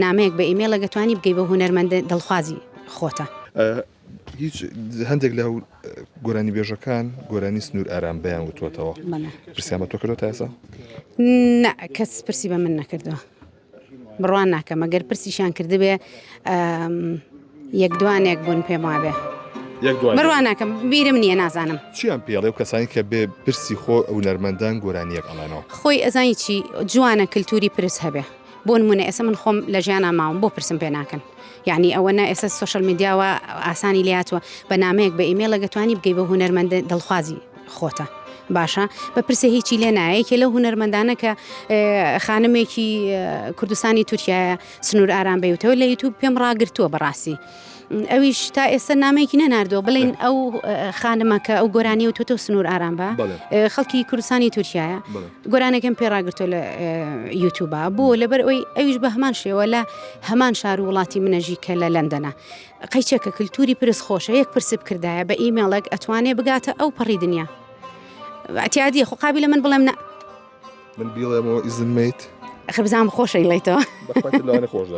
نامەیەک بە ئیمێڵە گەتوانی بگەی بە هونەرمەندە دڵخوازی خۆتە. هیچ هەندێک لە گۆرانی بێژەکان گۆرانی سنوور ئارام بەیان وتوەتەوە پرسیامە تۆ کردو تا ئێستا؟ نە کەس پرسی بە من نەکردووە بڕوان ناکەم ئەگەر پرسیشان کردبێ یەک دوانێک بوون پێم وابێ بڕوان ناکەم بیرم نییە نازانم چیان پێڵێ و کەسانی کە بێ پرسی خۆ ئەو نەرمەندان گۆرانیەک ئەڵانەوە خۆی ئەزانی چی جوانە کللتوری پرس هەبێ بۆ نمونە ئێستا من خۆم لە ژیانە ماوم بۆ پرسم پێ ناکەن یعنی ئەوەنە ئێستا سوشل میدیاوە ئاسانی لاتوە بە نامەیەک بە ئیمێڵە گەتوانی بگەی بە هونەرمەندە دڵخوازی خۆتە باشە بە پرسە هیچی لێ نایەکێ لەو هونەرمەندانە کە خانمێکی کوردستانی تورکیایە سنوور ئارام بەیوتەوە لە یوتیوب پێم ڕاگرتووە بەڕاستی ئەویش تا ئێستا نامێکی نەناردەوە بڵین ئەو خانمەکە ئەو گۆرانی و تۆ سنوور ئارام بە خەڵکی کوردستانی تورکیایە گۆرانێکم پێڕاگرتۆ لە یوتیوبە بۆ لەبەر ئەوی ئەویش بە هەمان شێوە لە هەمان شار و وڵاتی منەژی کە لە لەندەنە قەیچێکە کللتوری پرس خۆشە یەک پرسب کردایە بە ئیمێڵێک ئەتوانێ بگاتە ئەو پەڕی دنیا ئەتیادی خۆ قابلە من بڵێم نە من بیڵێمەوە ئیزنمەیت خبزان خۆشە لێیتەوە خۆش